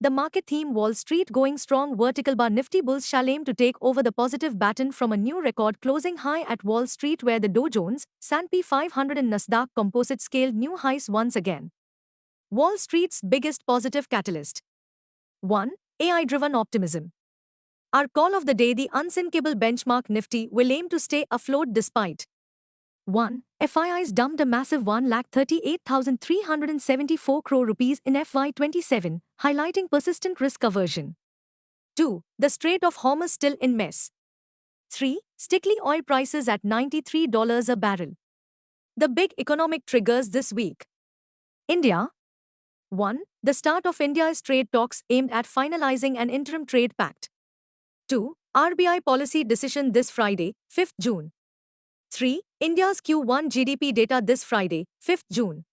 The market theme Wall Street going strong vertical bar Nifty bulls shall aim to take over the positive baton from a new record closing high at Wall Street where the Dow Jones, S&P 500 and Nasdaq Composite scaled new highs once again. Wall Street's biggest positive catalyst. 1. AI-driven optimism. Our call of the day: the unsinkable benchmark Nifty will aim to stay afloat despite 1. FIIs dumped a massive 1,38,374 crore rupees in FY27, highlighting persistent risk aversion. 2. The Strait of Hormuz still in mess. 3. Sticky oil prices at $93 a barrel. The big economic triggers this week. India. 1. The start of India's trade talks aimed at finalizing an interim trade pact. 2. RBI policy decision this Friday, 5th June. 3. India's Q1 GDP data this Friday, 5th June.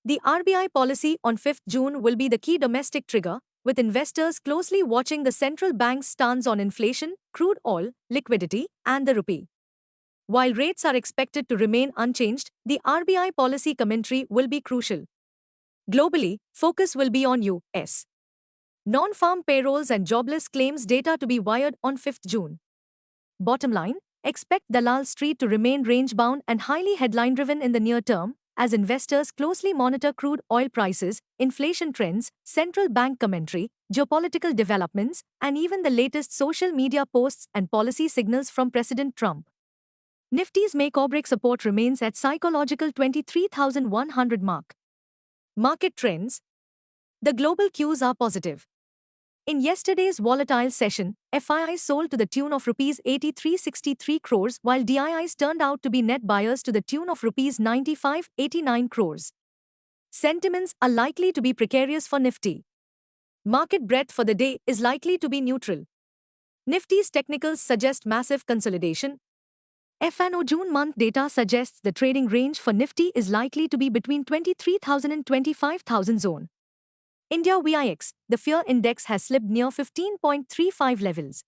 The RBI policy on 5th June will be the key domestic trigger, with investors closely watching the central bank's stance on inflation, crude oil, liquidity, and the rupee. While rates are expected to remain unchanged, the RBI policy commentary will be crucial. Globally, focus will be on U.S. non-farm payrolls and jobless claims data to be wired on 5th June. Bottom line, expect Dalal Street to remain range-bound and highly headline-driven in the near term, as investors closely monitor crude oil prices, inflation trends, central bank commentary, geopolitical developments, and even the latest social media posts and policy signals from President Trump. Nifty's make-or-break support remains at psychological 23,100 mark. Market trends. The global cues are positive. In yesterday's volatile session, FIIs sold to the tune of Rs 8363 crores while DIIs turned out to be net buyers to the tune of Rs 9589 crores. Sentiments are likely to be precarious for Nifty. Market breadth for the day is likely to be neutral. Nifty's technicals suggest massive consolidation. F&O June month data suggests the trading range for Nifty is likely to be between 23,000 and 25,000 zone. India VIX, the fear index has slipped near 15.35 levels.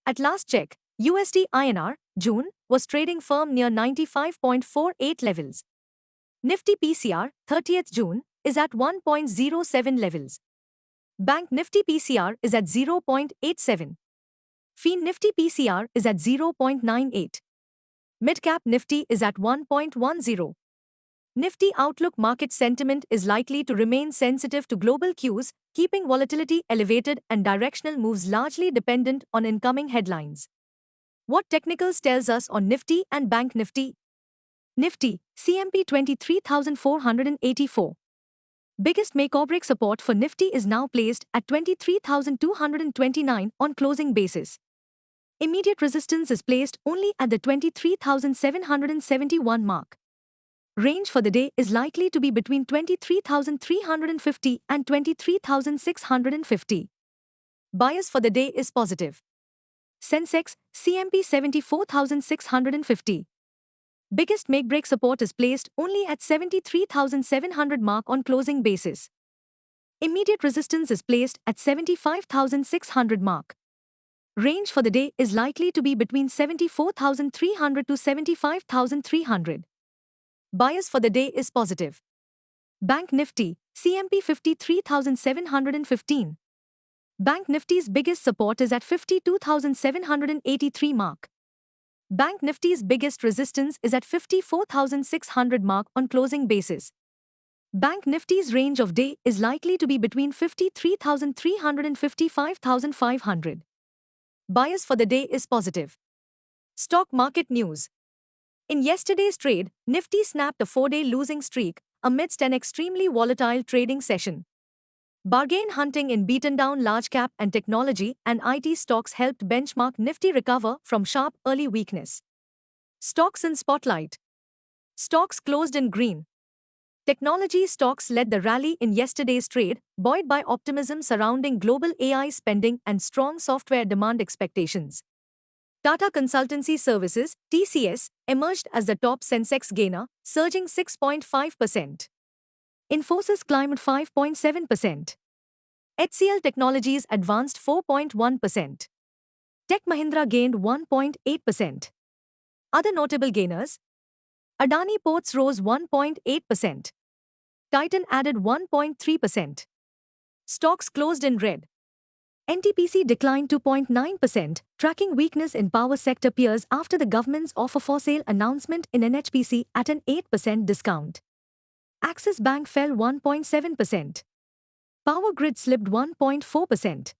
At last check, USD INR, June, was trading firm near 95.48 levels. Nifty PCR, 30th June, is at 1.07 levels. Bank Nifty PCR is at 0.87. FIN Nifty PCR is at 0.98. Midcap Nifty is at 1.10. Nifty outlook: market sentiment is likely to remain sensitive to global cues, keeping volatility elevated and directional moves largely dependent on incoming headlines. What technicals tells us on Nifty and Bank Nifty? Nifty, CMP 23,484. Biggest make-or-break support for Nifty is now placed at 23,229 on closing basis. Immediate resistance is placed only at the 23,771 mark. Range for the day is likely to be between 23,350 and 23,650. Bias for the day is positive. Sensex, CMP 74,650. Biggest make-break support is placed only at 73,700 mark on closing basis. Immediate resistance is placed at 75,600 mark. Range for the day is likely to be between 74,300 to 75,300. Bias for the day is positive. Bank Nifty, CMP 53,715. Bank Nifty's biggest support is at 52,783 mark. Bank Nifty's biggest resistance is at 54,600 mark on closing basis. Bank Nifty's range of day is likely to be between 53,300 and 55,500. Bias for the day is positive. Stock market news. In yesterday's trade, Nifty snapped a 4-day losing streak amidst an extremely volatile trading session. Bargain hunting in beaten-down large-cap and technology and IT stocks helped benchmark Nifty recover from sharp early weakness. Stocks in spotlight. Stocks closed in green. Technology stocks led the rally in yesterday's trade, buoyed by optimism surrounding global AI spending and strong software demand expectations. Tata Consultancy Services, TCS, emerged as the top Sensex gainer, surging 6.5%. Infosys climbed 5.7%. HCL Technologies advanced 4.1%. Tech Mahindra gained 1.8%. Other notable gainers: Adani Ports rose 1.8%. Titan added 1.3%. Stocks closed in red. NTPC declined 2.9%, tracking weakness in power sector peers after the government's offer for sale announcement in NHPC at an 8% discount. Axis Bank fell 1.7%. Power Grid slipped 1.4%.